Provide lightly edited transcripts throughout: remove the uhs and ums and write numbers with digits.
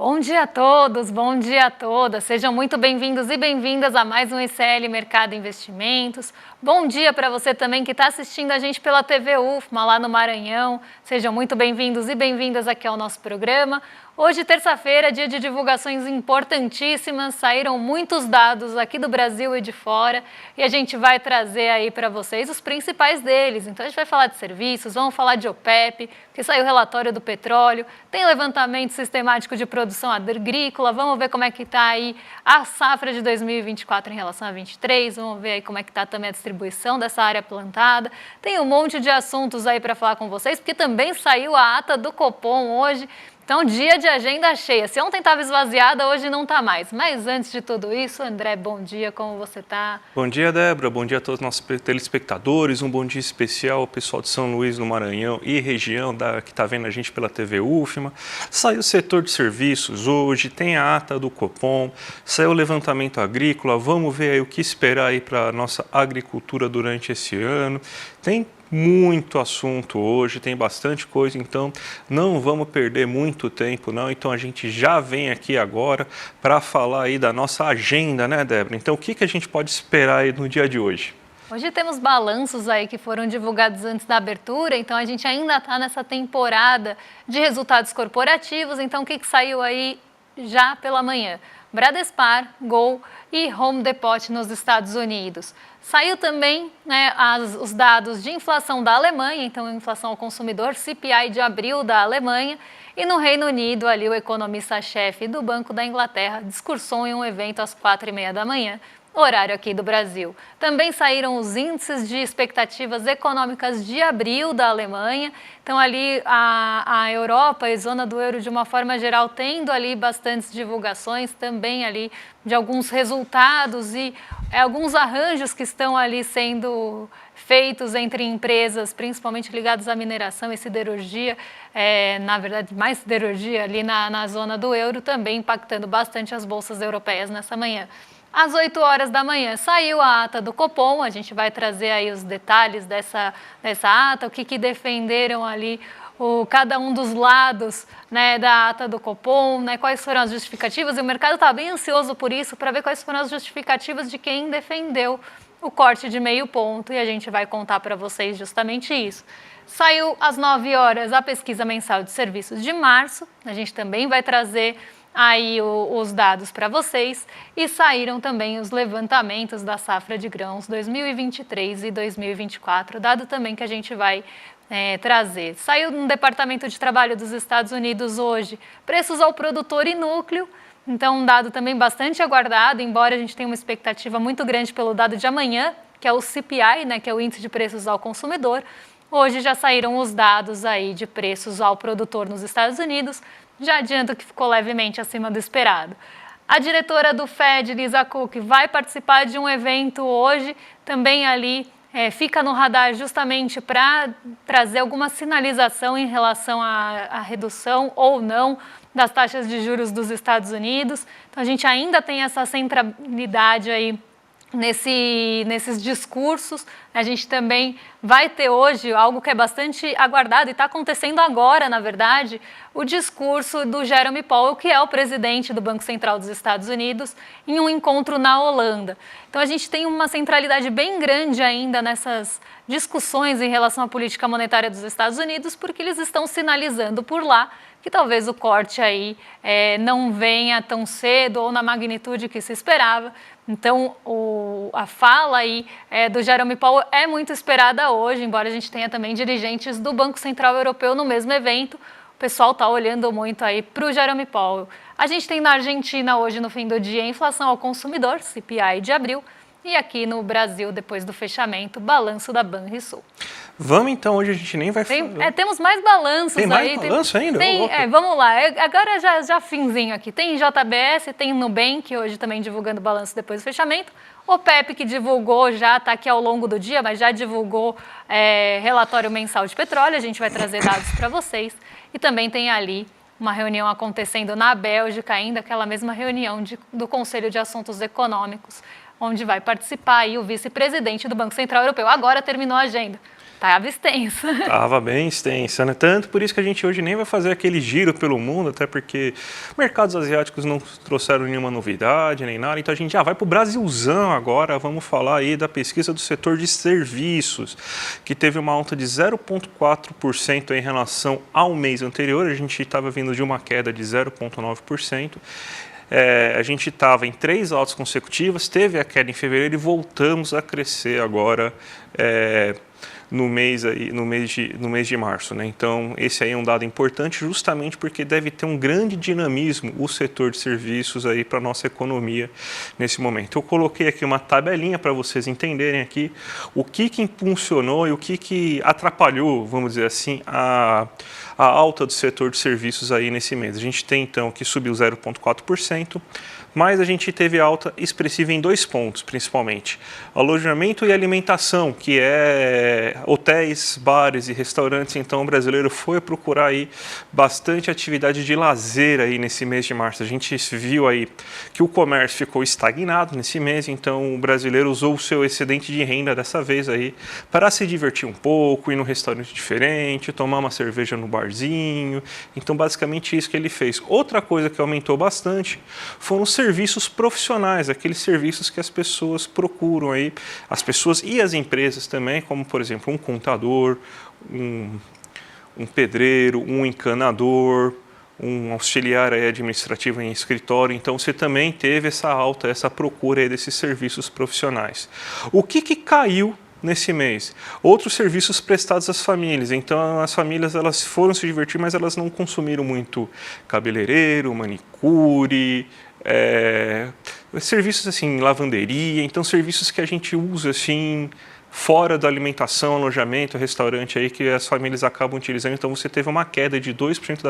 Bom dia a todos, bom dia a todas. Sejam muito bem-vindos e bem-vindas a mais um ICL Mercado Investimentos. Bom dia para você também que está assistindo a gente pela TV UFMA lá no Maranhão. Sejam muito bem-vindos e bem-vindas aqui ao nosso programa. Hoje, terça-feira, dia de divulgações importantíssimas, saíram muitos dados aqui do Brasil e de fora e a gente vai trazer aí para vocês os principais deles. Então a gente vai falar de serviços, vamos falar de OPEP, que saiu o relatório do petróleo, tem levantamento sistemático de produção agrícola, vamos ver como é que está aí a safra de 2024 em relação a 2023, vamos ver aí como é que está também a distribuição dessa área plantada. Tem um monte de assuntos aí para falar com vocês, porque também saiu a ata do Copom hoje. Então, dia de agenda cheia. Se ontem estava esvaziada, hoje não está mais. Mas antes de tudo isso, André, bom dia, como você está? Bom dia, Débora. Bom dia a todos os nossos telespectadores. Um bom dia especial ao pessoal de São Luís, no Maranhão e região que está vendo a gente pela TV UFMA. Saiu o setor de serviços hoje, tem a ata do Copom, saiu o levantamento agrícola. Vamos ver aí o que esperar aí para a nossa agricultura durante esse ano. Tem muito assunto hoje, tem bastante coisa, então não vamos perder muito tempo não, então a gente já vem aqui agora para falar aí da nossa agenda, né, Débora? Então o que a gente pode esperar aí no dia de hoje? Hoje temos balanços aí que foram divulgados antes da abertura, então a gente ainda está nessa temporada de resultados corporativos, então o que saiu aí já pela manhã? Bradespar, Gol e Home Depot nos Estados Unidos. Saiu também os dados de inflação da Alemanha, então a inflação ao consumidor, CPI de abril da Alemanha, e no Reino Unido, ali o economista-chefe do Banco da Inglaterra discursou em um evento às 4h30 da manhã, horário aqui do Brasil. Também saíram os índices de expectativas econômicas de abril da Alemanha. Então ali a Europa e zona do euro de uma forma geral tendo ali bastantes divulgações também ali de alguns resultados e alguns arranjos que estão ali sendo feitos entre empresas, principalmente ligadas à mineração e siderurgia, na verdade mais siderurgia ali na zona do euro, também impactando bastante as bolsas europeias nessa manhã. Às 8 horas da manhã saiu a ata do Copom, a gente vai trazer aí os detalhes dessa ata, o que defenderam ali cada um dos lados da ata do Copom, quais foram as justificativas, e o mercado está bem ansioso por isso, para ver quais foram as justificativas de quem defendeu o corte de meio ponto, e a gente vai contar para vocês justamente isso. Saiu às 9 horas a pesquisa mensal de serviços de março, a gente também vai trazer aí os dados para vocês, e saíram também os levantamentos da safra de grãos 2023 e 2024, dado também que a gente vai trazer. Saiu no Departamento de Trabalho dos Estados Unidos hoje, preços ao produtor e núcleo, então um dado também bastante aguardado, embora a gente tenha uma expectativa muito grande pelo dado de amanhã, que é o CPI, que é o Índice de Preços ao Consumidor. Hoje já saíram os dados aí de preços ao produtor nos Estados Unidos, já adianto que ficou levemente acima do esperado. A diretora do Fed, Lisa Cook, vai participar de um evento hoje, também ali fica no radar justamente para trazer alguma sinalização em relação à redução ou não das taxas de juros dos Estados Unidos. Então a gente ainda tem essa centralidade aí nesses discursos. A gente também vai ter hoje algo que é bastante aguardado e está acontecendo agora, na verdade, o discurso do Jerome Powell, que é o presidente do Banco Central dos Estados Unidos, em um encontro na Holanda. Então a gente tem uma centralidade bem grande ainda nessas discussões em relação à política monetária dos Estados Unidos, porque eles estão sinalizando por lá que talvez o corte aí não venha tão cedo ou na magnitude que se esperava. Então, a fala aí do Jerome Powell é muito esperada hoje, embora a gente tenha também dirigentes do Banco Central Europeu no mesmo evento. O pessoal está olhando muito aí para o Jerome Powell. A gente tem na Argentina hoje, no fim do dia, a inflação ao consumidor, CPI de abril, e aqui no Brasil, depois do fechamento, balanço da Banrisul. Vamos então, hoje a gente nem vai falar. Temos mais balanços aí. Tem mais balanço ainda? Vamos lá, agora já finzinho aqui. Tem JBS, tem Nubank, hoje também divulgando balanço depois do fechamento. OPEP, que divulgou já, está aqui ao longo do dia, mas já divulgou relatório mensal de petróleo, a gente vai trazer dados para vocês. E também tem ali uma reunião acontecendo na Bélgica ainda, aquela mesma reunião do Conselho de Assuntos Econômicos, onde vai participar aí o vice-presidente do Banco Central Europeu. Agora terminou a agenda. Estava extensa. Estava bem extensa, né? Tanto por isso que a gente hoje nem vai fazer aquele giro pelo mundo, até porque mercados asiáticos não trouxeram nenhuma novidade, nem nada. Então a gente já vai para o Brasilzão agora, vamos falar aí da pesquisa do setor de serviços, que teve uma alta de 0,4% em relação ao mês anterior. A gente estava vindo de uma queda de 0,9%. A gente estava em 3 altas consecutivas, teve a queda em fevereiro e voltamos a crescer agora no mês de março, né? Então, esse aí é um dado importante justamente porque deve ter um grande dinamismo o setor de serviços aí para a nossa economia nesse momento. Eu coloquei aqui uma tabelinha para vocês entenderem aqui o que impulsionou e o que atrapalhou, vamos dizer assim, a alta do setor de serviços aí nesse mês. A gente tem então que subiu 0,4%, mas a gente teve alta expressiva em 2 pontos, principalmente. Alojamento e alimentação, que é hotéis, bares e restaurantes. Então, o brasileiro foi procurar aí bastante atividade de lazer aí nesse mês de março. A gente viu aí que o comércio ficou estagnado nesse mês, então o brasileiro usou o seu excedente de renda dessa vez aí para se divertir um pouco, ir num restaurante diferente, tomar uma cerveja no barzinho. Então, basicamente isso que ele fez. Outra coisa que aumentou bastante foram os serviços profissionais, aqueles serviços que as pessoas procuram aí, as pessoas e as empresas também, como por exemplo um contador, um pedreiro, um encanador, um auxiliar aí administrativo em escritório. Então você também teve essa alta, essa procura aí desses serviços profissionais. O que caiu nesse mês? Outros serviços prestados às famílias. Então as famílias elas foram se divertir, mas elas não consumiram muito cabeleireiro, manicure, serviços assim, lavanderia, então serviços que a gente usa assim fora da alimentação, alojamento, restaurante aí que as famílias acabam utilizando. Então você teve uma queda de 2%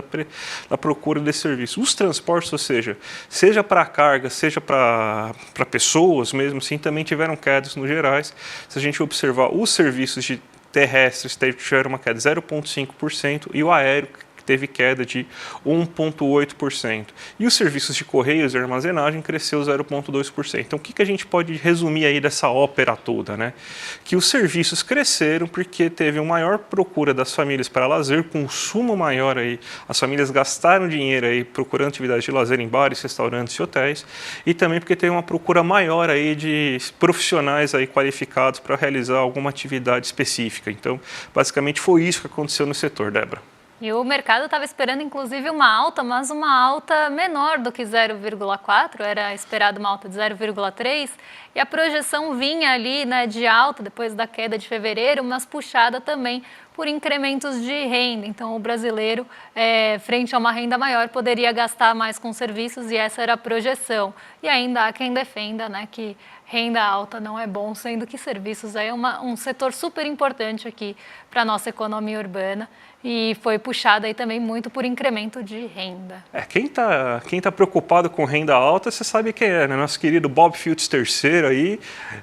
da procura desse serviço. Os transportes, ou seja para carga, seja para pessoas mesmo assim, também tiveram quedas no gerais. Se a gente observar os serviços terrestres, tiveram uma queda de 0,5% e o aéreo teve queda de 1,8%. E os serviços de correios e armazenagem cresceu 0,2%. Então, o que a gente pode resumir aí dessa ópera toda, né? Que os serviços cresceram porque teve uma maior procura das famílias para lazer, consumo maior aí, as famílias gastaram dinheiro aí procurando atividades de lazer em bares, restaurantes e hotéis, e também porque teve uma procura maior aí de profissionais aí qualificados para realizar alguma atividade específica. Então, basicamente foi isso que aconteceu no setor, Débora. E o mercado estava esperando, inclusive, uma alta, mas uma alta menor do que 0,4, era esperado uma alta de 0,3, e a projeção vinha ali, né, de alta depois da queda de fevereiro, mas puxada também por incrementos de renda. Então, o brasileiro, frente a uma renda maior, poderia gastar mais com serviços e essa era a projeção. E ainda há quem defenda, né, que renda alta não é bom, sendo que serviços é um setor super importante aqui para a nossa economia urbana. E foi puxada aí também muito por incremento de renda. Quem tá preocupado com renda alta, você sabe quem é, né? Nosso querido Bob Fields III aí,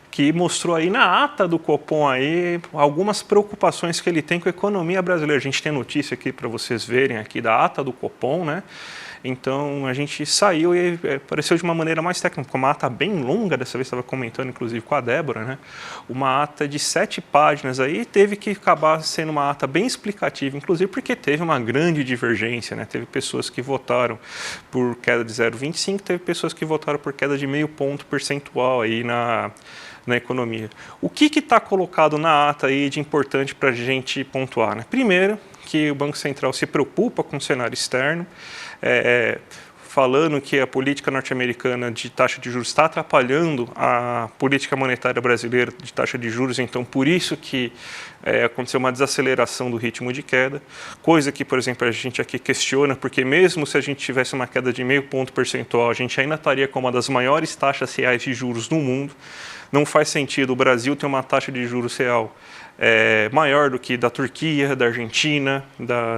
que mostrou aí na ata do Copom aí algumas preocupações que ele tem com a economia brasileira. A gente tem notícia aqui para vocês verem aqui da ata do Copom, né? Então a gente saiu e apareceu de uma maneira mais técnica, uma ata bem longa, dessa vez estava comentando inclusive com a Débora, né? Uma ata de 7 páginas aí, teve que acabar sendo uma ata bem explicativa, inclusive porque teve uma grande divergência, né? Teve pessoas que votaram por queda de 0,25, teve pessoas que votaram por queda de meio ponto percentual aí na economia. O que está colocado na ata aí de importante para a gente pontuar, né? Primeiro, que o Banco Central se preocupa com o cenário externo, falando que a política norte-americana de taxa de juros está atrapalhando a política monetária brasileira de taxa de juros, então por isso que aconteceu uma desaceleração do ritmo de queda, coisa que, por exemplo, a gente aqui questiona, porque mesmo se a gente tivesse uma queda de meio ponto percentual, a gente ainda estaria com uma das maiores taxas reais de juros no mundo. Não faz sentido o Brasil ter uma taxa de juros real maior do que da Turquia, da Argentina,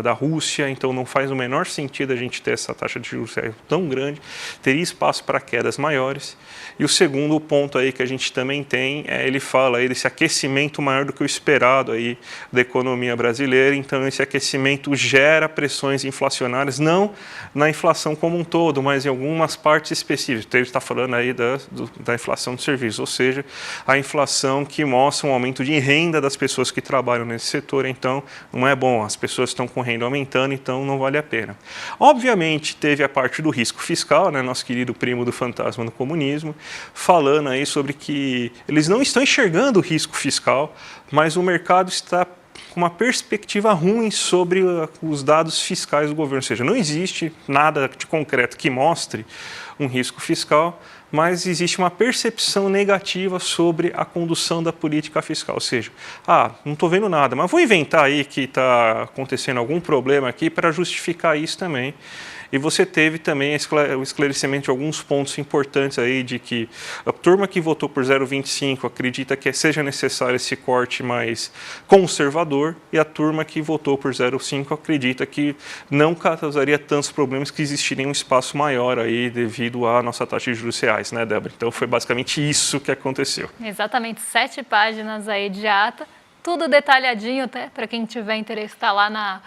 da Rússia, então não faz o menor sentido a gente ter essa taxa de juros tão grande, teria espaço para quedas maiores. E o segundo ponto aí que a gente também tem, ele fala aí desse aquecimento maior do que o esperado aí da economia brasileira, então esse aquecimento gera pressões inflacionárias, não na inflação como um todo, mas em algumas partes específicas. Então ele está falando aí da inflação de serviços, ou seja, seja, a inflação que mostra um aumento de renda das pessoas que trabalham nesse setor, então não é bom, as pessoas estão com renda aumentando, então não vale a pena. Obviamente teve a parte do risco fiscal, né, nosso querido primo do fantasma no comunismo, falando aí sobre que eles não estão enxergando o risco fiscal, mas o mercado está com uma perspectiva ruim sobre os dados fiscais do governo, ou seja, não existe nada de concreto que mostre um risco fiscal, mas existe uma percepção negativa sobre a condução da política fiscal, ou seja, não estou vendo nada, mas vou inventar aí que está acontecendo algum problema aqui para justificar isso também. E você teve também o esclarecimento de alguns pontos importantes aí de que a turma que votou por 0,25 acredita que seja necessário esse corte mais conservador e a turma que votou por 0,5 acredita que não causaria tantos problemas, que existiria um espaço maior aí devido à nossa taxa de juros reais, né, Débora? Então foi basicamente isso que aconteceu. Exatamente, 7 páginas aí de ata, tudo detalhadinho, até para quem tiver interesse está lá na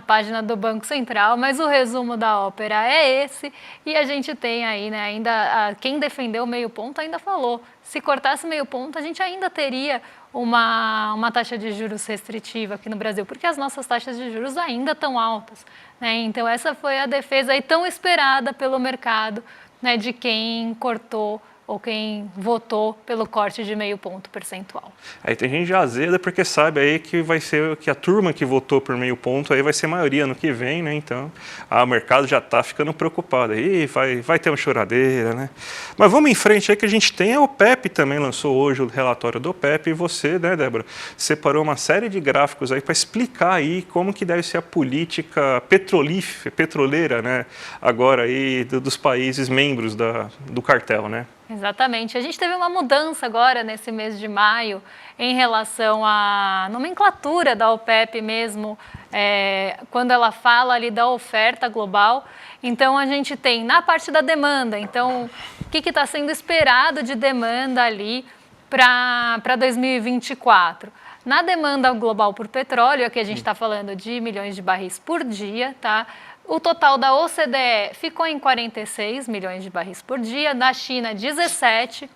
página do Banco Central, mas o resumo da ópera é esse, e a gente tem aí, né, ainda quem defendeu meio ponto ainda falou, se cortasse meio ponto a gente ainda teria uma taxa de juros restritiva aqui no Brasil, porque as nossas taxas de juros ainda estão altas, né? Então essa foi a defesa aí tão esperada pelo mercado, né, de quem cortou ou quem votou pelo corte de meio ponto percentual. Aí tem gente já azeda porque sabe aí que vai ser que a turma que votou por meio ponto aí vai ser maioria no que vem, né? Então, o mercado já está ficando preocupado aí, vai ter uma choradeira, né? Mas vamos em frente aí que a gente tem a OPEP também lançou hoje o relatório do OPEP e você, né, Débora, separou uma série de gráficos aí para explicar aí como que deve ser a política petroleira, né, agora aí dos países membros do cartel, né? Exatamente. A gente teve uma mudança agora nesse mês de maio em relação à nomenclatura da OPEP mesmo, quando ela fala ali da oferta global. Então a gente tem na parte da demanda, então o que está sendo esperado de demanda ali para 2024? Na demanda global por petróleo, aqui a gente está falando de milhões de barris por dia, tá? O total da OCDE ficou em 46 milhões de barris por dia, na China 17,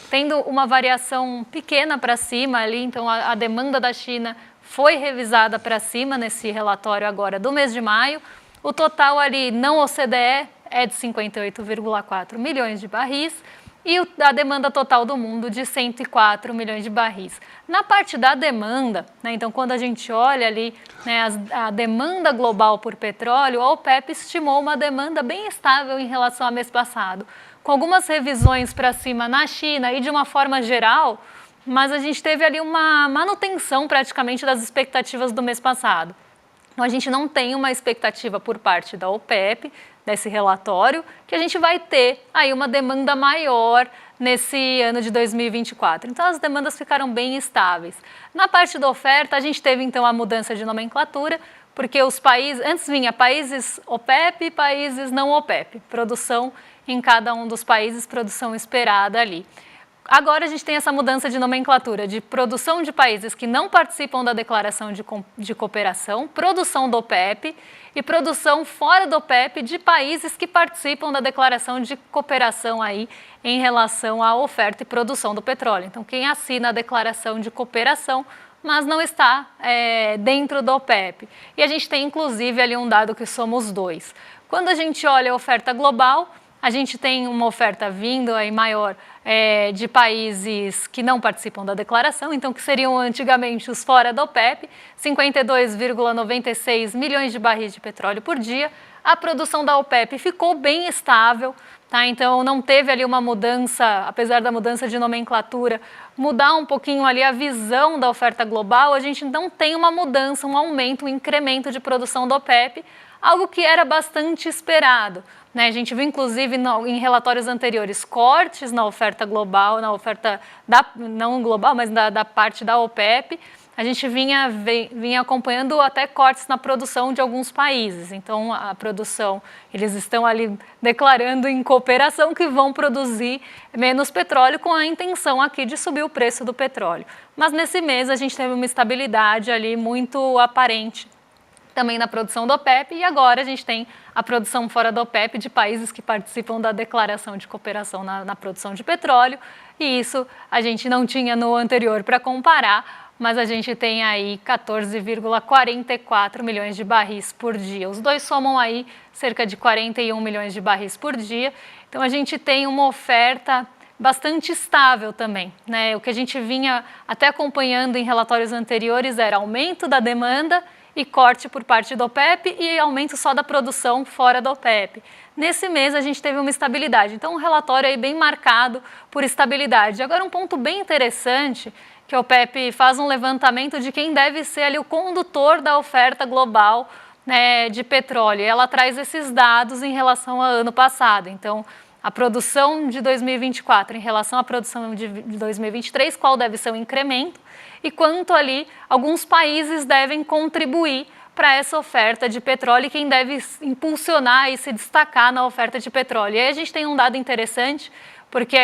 tendo uma variação pequena para cima ali, então a demanda da China foi revisada para cima nesse relatório agora do mês de maio. O total ali não OCDE é de 58,4 milhões de barris e a demanda total do mundo de 104 milhões de barris. Na parte da demanda, né, então quando a gente olha ali, né, a demanda global por petróleo, a OPEP estimou uma demanda bem estável em relação ao mês passado, com algumas revisões para cima na China e de uma forma geral, mas a gente teve ali uma manutenção praticamente das expectativas do mês passado. Então a gente não tem uma expectativa por parte da OPEP, desse relatório, que a gente vai ter aí uma demanda maior nesse ano de 2024. Então, as demandas ficaram bem estáveis. Na parte da oferta, a gente teve, então, a mudança de nomenclatura, porque os países, antes vinha países OPEP e países não OPEP, produção em cada um dos países, produção esperada ali. Agora a gente tem essa mudança de nomenclatura de produção de países que não participam da declaração de cooperação, produção do OPEP e produção fora do OPEP de países que participam da declaração de cooperação aí em relação à oferta e produção do petróleo. Então, quem assina a declaração de cooperação, mas não está dentro do OPEP. E a gente tem, inclusive, ali um dado que somos 2. Quando a gente olha a oferta global, a gente tem uma oferta vindo aí maior de países que não participam da declaração, então que seriam antigamente os fora da OPEP, 52,96 milhões de barris de petróleo por dia. A produção da OPEP ficou bem estável, tá? Então não teve ali uma mudança, apesar da mudança de nomenclatura, mudar um pouquinho ali a visão da oferta global, a gente não tem uma mudança, um aumento, um incremento de produção da OPEP, algo que era bastante esperado. Né, a gente viu, inclusive, em relatórios anteriores, cortes na oferta global, na oferta, não global, mas da parte da OPEP. A gente vinha acompanhando até cortes na produção de alguns países. Então, a produção, eles estão ali declarando em cooperação que vão produzir menos petróleo com a intenção aqui de subir o preço do petróleo. Mas nesse mês a gente teve uma estabilidade ali muito aparente também na produção da OPEP, e agora a gente tem a produção fora da OPEP de países que participam da declaração de cooperação na produção de petróleo, e isso a gente não tinha no anterior para comparar, mas a gente tem aí 14,44 milhões de barris por dia. Os dois somam aí cerca de 41 milhões de barris por dia, então a gente tem uma oferta bastante estável também, né? O que a gente vinha até acompanhando em relatórios anteriores era aumento da demanda e corte por parte do OPEP e aumento só da produção fora do OPEP. Nesse mês a gente teve uma estabilidade, então um relatório aí bem marcado por estabilidade. Agora um ponto bem interessante, que a OPEP faz um levantamento de quem deve ser ali o condutor da oferta global, né, de petróleo. Ela traz esses dados em relação ao ano passado, então a produção de 2024 em relação à produção de 2023, qual deve ser o incremento e quanto ali alguns países devem contribuir para essa oferta de petróleo e quem deve impulsionar e se destacar na oferta de petróleo. E aí a gente tem um dado interessante, porque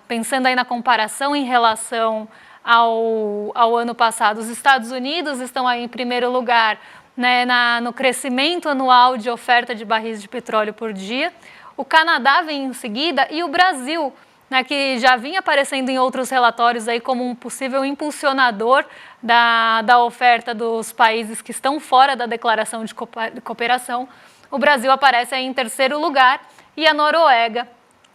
pensando aí na comparação em relação ao ano passado, os Estados Unidos estão aí em primeiro lugar, né, no crescimento anual de oferta de barris de petróleo por dia. O Canadá vem em seguida e o Brasil, né, que já vinha aparecendo em outros relatórios aí como um possível impulsionador da oferta dos países que estão fora da declaração de cooperação. O Brasil aparece aí em terceiro lugar e a Noruega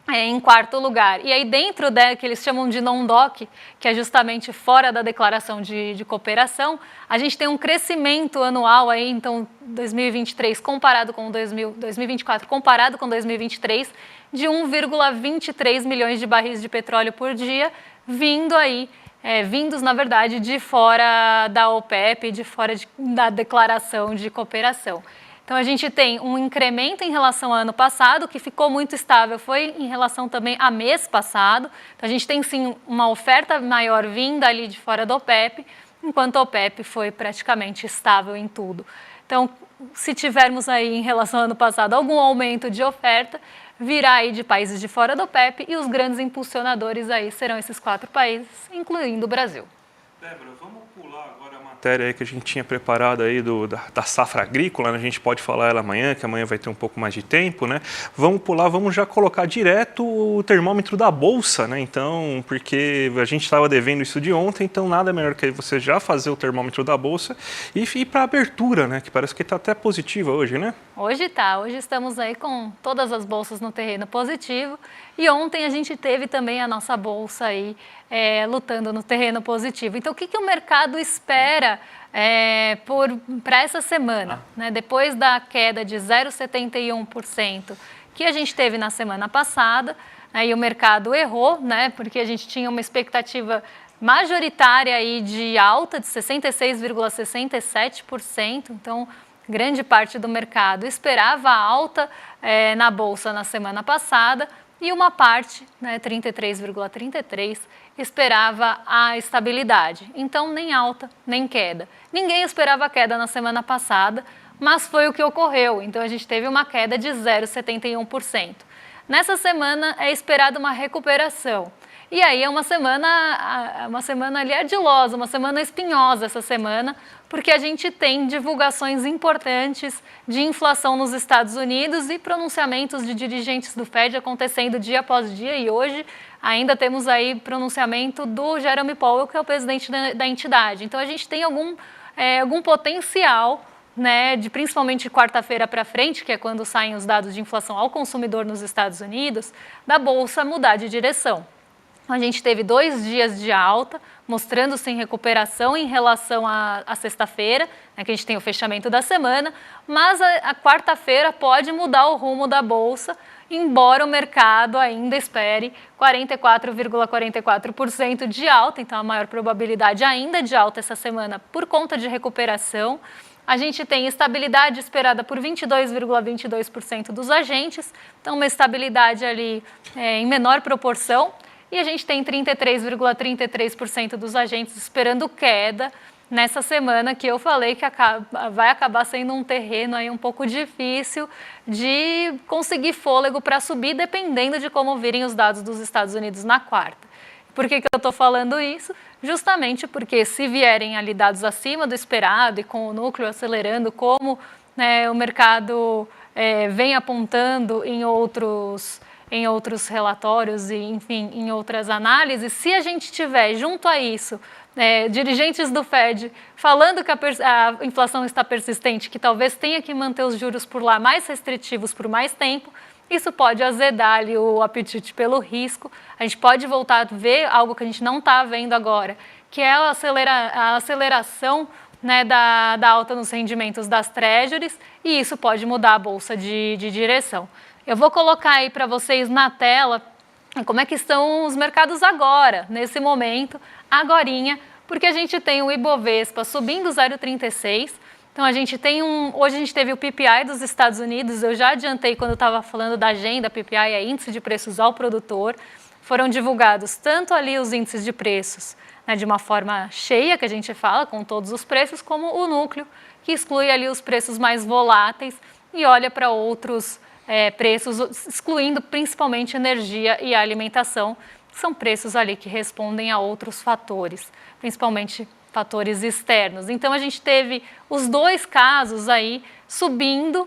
em quarto lugar. E aí dentro que eles chamam de non-doc, que é justamente fora da declaração de cooperação, a gente tem um crescimento anual aí, então 2023 comparado com 2024 comparado com 2023 de 1,23 milhões de barris de petróleo por dia, vindos na verdade de fora da OPEP, de fora da declaração de cooperação. Então, a gente tem um incremento em relação ao ano passado, que ficou muito estável, foi em relação também a mês passado. Então, a gente tem sim uma oferta maior vinda ali de fora do OPEP, enquanto a OPEP foi praticamente estável em tudo. Então, se tivermos aí em relação ao ano passado algum aumento de oferta, virá aí de países de fora do OPEP e os grandes impulsionadores aí serão esses 4 países, incluindo o Brasil. Débora, vamos pular agora a matéria aí que a gente tinha preparado aí da safra agrícola, né? A gente pode falar ela amanhã, que amanhã vai ter um pouco mais de tempo, né? Vamos pular, vamos já colocar direto o termômetro da Bolsa, né? Então, porque a gente estava devendo isso de ontem, então nada melhor que você já fazer o termômetro da Bolsa e ir para a abertura, né? Que parece que está até positiva hoje, né? Hoje estamos aí com todas as bolsas no terreno positivo e ontem a gente teve também a nossa bolsa aí lutando no terreno positivo. Então, o que o mercado espera para essa semana? Né? Depois da queda de 0,71% que a gente teve na semana passada, aí o mercado errou, né? Porque a gente tinha uma expectativa majoritária aí de alta de 66,67%, então grande parte do mercado esperava alta na Bolsa na semana passada e uma parte, né, 33,33%, esperava a estabilidade. Então, nem alta, nem queda. Ninguém esperava a queda na semana passada, mas foi o que ocorreu. Então, a gente teve uma queda de 0,71%. Nessa semana é esperada uma recuperação. E aí é uma semana ali ardilosa, uma semana espinhosa essa semana, porque a gente tem divulgações importantes de inflação nos Estados Unidos e pronunciamentos de dirigentes do Fed acontecendo dia após dia. E hoje ainda temos aí pronunciamento do Jerome Powell, que é o presidente da entidade. Então a gente tem algum potencial, né, principalmente de quarta-feira para frente, que é quando saem os dados de inflação ao consumidor nos Estados Unidos, da Bolsa mudar de direção. A gente teve 2 dias de alta, mostrando-se em recuperação em relação à sexta-feira, né, que a gente tem o fechamento da semana, mas a quarta-feira pode mudar o rumo da Bolsa, embora o mercado ainda espere 44,44% de alta, então a maior probabilidade ainda de alta essa semana por conta de recuperação. A gente tem estabilidade esperada por 22,22% dos agentes, então uma estabilidade ali em menor proporção. E a gente tem 33,33% dos agentes esperando queda nessa semana, que eu falei que vai acabar sendo um terreno aí um pouco difícil de conseguir fôlego para subir, dependendo de como virem os dados dos Estados Unidos na quarta. Por que eu estou falando isso? Justamente porque se vierem ali dados acima do esperado e com o núcleo acelerando, como, né, o mercado vem apontando em outros em outros relatórios e, enfim, em outras análises, se a gente tiver junto a isso dirigentes do Fed falando que a inflação está persistente, que talvez tenha que manter os juros por lá mais restritivos por mais tempo, isso pode azedar ali o apetite pelo risco. A gente pode voltar a ver algo que a gente não está vendo agora, que é a aceleração da alta nos rendimentos das treasuries, e isso pode mudar a bolsa de direção. Eu vou colocar aí para vocês na tela como é que estão os mercados agora, nesse momento, agorinha, porque a gente tem o Ibovespa subindo 0,36. Então, hoje a gente teve o PPI dos Estados Unidos, eu já adiantei quando eu estava falando da agenda, PPI é índice de preços ao produtor, foram divulgados tanto ali os índices de preços, de uma forma cheia, que a gente fala, com todos os preços, como o núcleo, que exclui ali os preços mais voláteis e olha para outros preços, excluindo principalmente energia e alimentação, que são preços ali que respondem a outros fatores, principalmente fatores externos. Então, a gente teve os dois casos aí subindo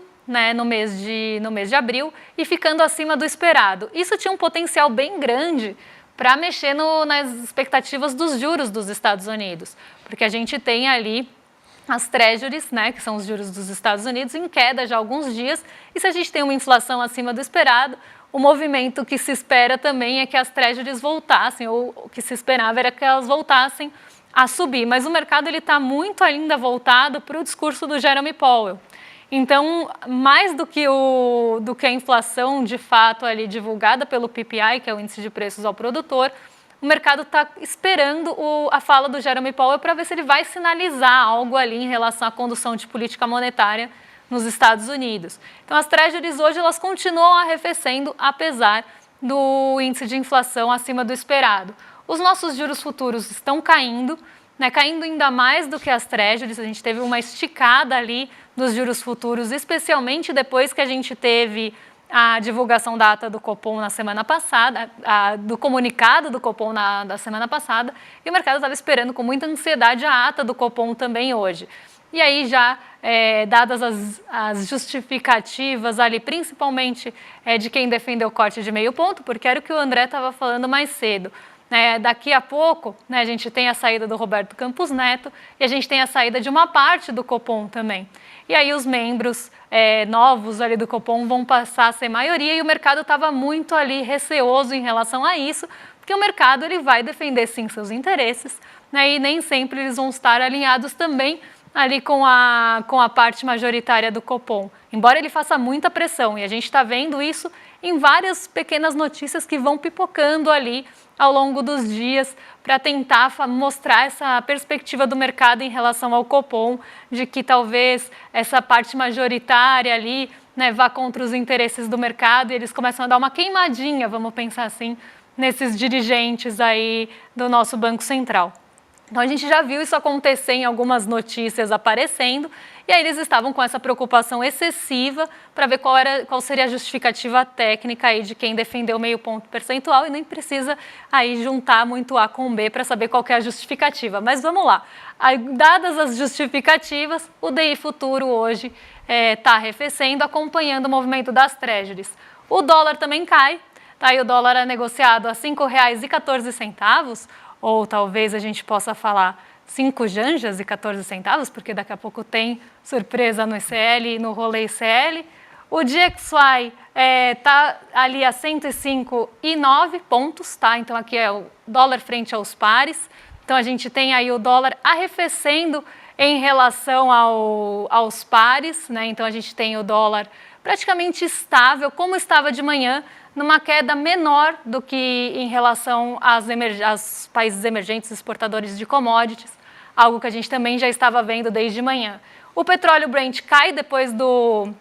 no mês de abril e ficando acima do esperado. Isso tinha um potencial bem grande para mexer nas expectativas dos juros dos Estados Unidos, porque a gente tem ali as treasuries, que são os juros dos Estados Unidos, em queda já há alguns dias, e se a gente tem uma inflação acima do esperado, o movimento que se espera também é que as treasuries voltassem, ou o que se esperava era que elas voltassem a subir, mas o mercado está muito ainda voltado para o discurso do Jerome Powell. Então, mais do que a inflação de fato ali divulgada pelo PPI, que é o índice de preços ao produtor, o mercado está esperando a fala do Jerome Powell para ver se ele vai sinalizar algo ali em relação à condução de política monetária nos Estados Unidos. Então, as treasuries hoje elas continuam arrefecendo, apesar do índice de inflação acima do esperado. Os nossos juros futuros estão caindo, caindo ainda mais do que as treasuries. A gente teve uma esticada ali dos juros futuros, especialmente depois que a gente teve a divulgação da ata do Copom na semana passada, do comunicado do Copom da semana passada, e o mercado estava esperando com muita ansiedade a ata do Copom também hoje. E aí já, dadas as justificativas ali, principalmente de quem defendeu o corte de meio ponto, porque era o que o André estava falando mais cedo, daqui a pouco, a gente tem a saída do Roberto Campos Neto e a gente tem a saída de uma parte do Copom também. E aí os membros novos ali do Copom vão passar a ser maioria e o mercado estava muito ali receoso em relação a isso, porque o mercado ele vai defender sim seus interesses, e nem sempre eles vão estar alinhados também ali com a parte majoritária do Copom, embora ele faça muita pressão, e a gente está vendo isso em várias pequenas notícias que vão pipocando ali ao longo dos dias para tentar mostrar essa perspectiva do mercado em relação ao Copom, de que talvez essa parte majoritária ali vá contra os interesses do mercado e eles começam a dar uma queimadinha, vamos pensar assim, nesses dirigentes aí do nosso Banco Central. Então, a gente já viu isso acontecer em algumas notícias aparecendo, e aí eles estavam com essa preocupação excessiva para ver qual seria a justificativa técnica aí de quem defendeu meio ponto percentual, e nem precisa aí juntar muito A com B para saber qual que é a justificativa. Mas vamos lá. Aí, dadas as justificativas, o DI futuro hoje está arrefecendo, acompanhando o movimento das treasuries. O dólar também cai, tá? E o dólar é negociado a R$ 5,14, ou talvez a gente possa falar 5 janjas e 14 centavos, porque daqui a pouco tem surpresa no ICL e no rolê ICL. O DXY está ali a 105,9 pontos, tá? Então aqui é o dólar frente aos pares. Então a gente tem aí o dólar arrefecendo em relação aos pares, Então a gente tem o dólar praticamente estável, como estava de manhã, numa queda menor do que em relação aos países emergentes exportadores de commodities, algo que a gente também já estava vendo desde manhã. O petróleo Brent cai depois do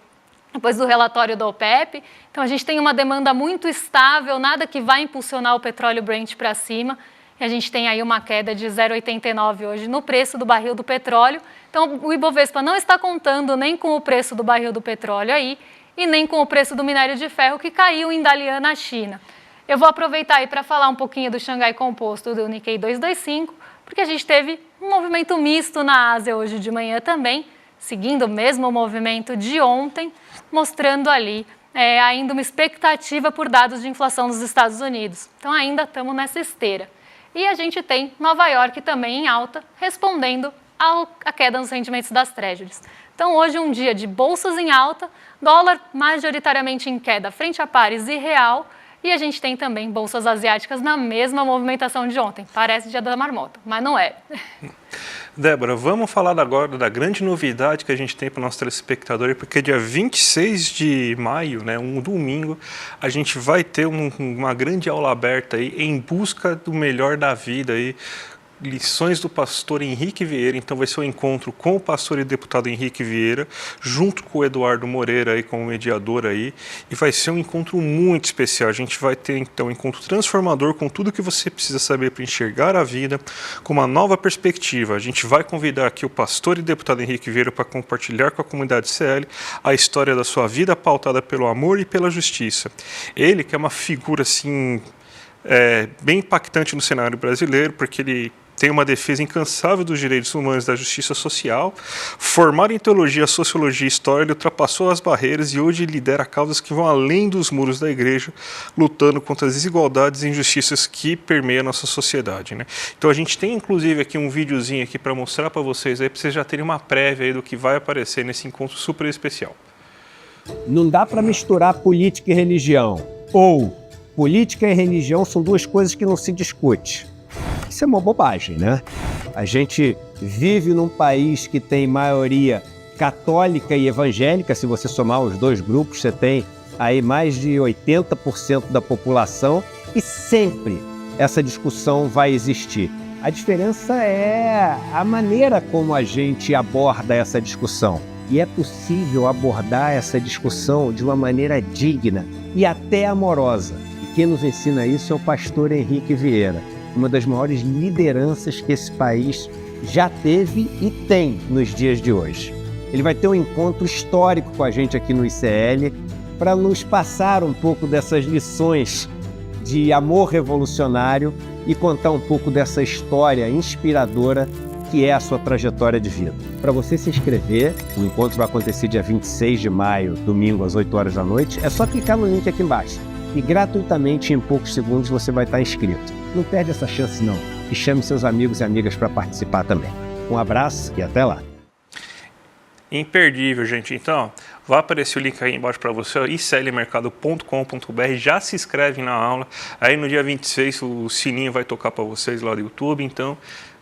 relatório da OPEP, então a gente tem uma demanda muito estável, nada que vai impulsionar o petróleo Brent para cima, e a gente tem aí uma queda de 0,89 hoje no preço do barril do petróleo. Então o Ibovespa não está contando nem com o preço do barril do petróleo aí, e nem com o preço do minério de ferro, que caiu em Dalian na China. Eu vou aproveitar aí para falar um pouquinho do Xangai Composto do Nikkei 225, porque a gente teve um movimento misto na Ásia hoje de manhã também, seguindo o mesmo movimento de ontem, mostrando ali ainda uma expectativa por dados de inflação dos Estados Unidos. Então ainda estamos nessa esteira. E a gente tem Nova York também em alta, respondendo à queda nos rendimentos das Treasuries. Então hoje um dia de bolsas em alta, dólar majoritariamente em queda frente a pares e real, e a gente tem também bolsas asiáticas na mesma movimentação de ontem. Parece dia da marmota, mas não é. Débora, vamos falar agora da grande novidade que a gente tem para o nosso telespectador, porque dia 26 de maio, né, um domingo, a gente vai ter uma grande aula aberta aí em busca do melhor da vida aí. Lições do pastor Henrique Vieira. Então vai ser um encontro com o pastor e deputado Henrique Vieira, junto com o Eduardo Moreira aí como mediador aí, e vai ser um encontro muito especial. A gente vai ter então um encontro transformador com tudo que você precisa saber para enxergar a vida com uma nova perspectiva. A gente vai convidar aqui o pastor e deputado Henrique Vieira para compartilhar com a comunidade CL a história da sua vida pautada pelo amor e pela justiça. Ele que é uma figura assim bem impactante no cenário brasileiro, porque ele tem uma defesa incansável dos direitos humanos e da justiça social. Formado em teologia, sociologia e história, ele ultrapassou as barreiras e hoje lidera causas que vão além dos muros da igreja, lutando contra as desigualdades e injustiças que permeiam a nossa sociedade, né? Então a gente tem inclusive aqui um videozinho aqui para mostrar para vocês aí, para vocês já terem uma prévia aí do que vai aparecer nesse encontro super especial. Não dá para misturar política e religião. Ou política e religião são duas coisas que não se discute. Isso é uma bobagem, né? A gente vive num país que tem maioria católica e evangélica. Se você somar os dois grupos, você tem aí mais de 80% da população e sempre essa discussão vai existir. A diferença é a maneira como a gente aborda essa discussão. E é possível abordar essa discussão de uma maneira digna e até amorosa. E quem nos ensina isso é o pastor Henrique Vieira, uma das maiores lideranças que esse país já teve e tem nos dias de hoje. Ele vai ter um encontro histórico com a gente aqui no ICL para nos passar um pouco dessas lições de amor revolucionário e contar um pouco dessa história inspiradora que é a sua trajetória de vida. Para você se inscrever, o encontro vai acontecer dia 26 de maio, domingo, às 8 horas da noite. É só clicar no link aqui embaixo. E gratuitamente, em poucos segundos, você vai estar inscrito. Não perde essa chance, não. E chame seus amigos e amigas para participar também. Um abraço e até lá. Imperdível, gente. Então, vai aparecer o link aí embaixo para você, iclmercado.com.br. Já se inscreve na aula. Aí no dia 26 o sininho vai tocar para vocês lá do YouTube. Então,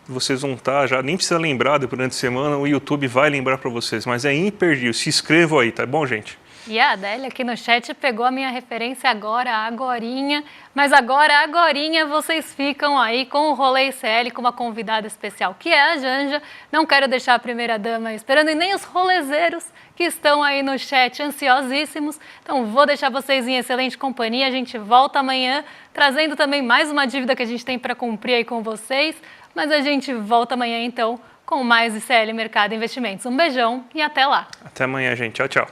vocês vão estar, já nem precisa lembrar durante a semana, o YouTube vai lembrar para vocês. Mas é imperdível. Se inscrevam aí, tá bom, gente? E a Adélia aqui no chat pegou a minha referência agorinha, mas agorinha vocês ficam aí com o Rolê ICL com uma convidada especial, que é a Janja. Não quero deixar a primeira-dama esperando e nem os rolezeiros que estão aí no chat ansiosíssimos. Então vou deixar vocês em excelente companhia, a gente volta amanhã, trazendo também mais uma dívida que a gente tem para cumprir aí com vocês, mas a gente volta amanhã então com mais ICL Mercado e Investimentos. Um beijão e até lá. Até amanhã, gente. Tchau, tchau.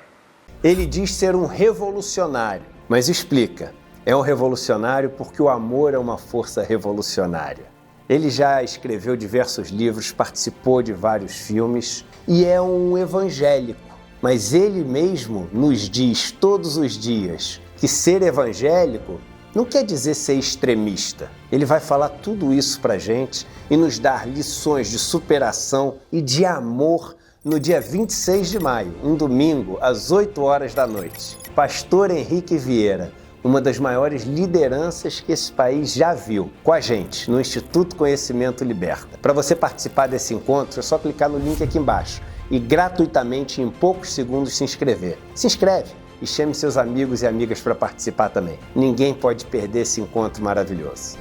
Ele diz ser um revolucionário, mas explica. É um revolucionário porque o amor é uma força revolucionária. Ele já escreveu diversos livros, participou de vários filmes e é um evangélico. Mas ele mesmo nos diz todos os dias que ser evangélico não quer dizer ser extremista. Ele vai falar tudo isso pra gente e nos dar lições de superação e de amor no dia 26 de maio, um domingo, às 8 horas da noite. Pastor Henrique Vieira, uma das maiores lideranças que esse país já viu, com a gente, no Instituto Conhecimento Liberta. Para você participar desse encontro, é só clicar no link aqui embaixo e gratuitamente, em poucos segundos, se inscrever. Se inscreve e chame seus amigos e amigas para participar também. Ninguém pode perder esse encontro maravilhoso.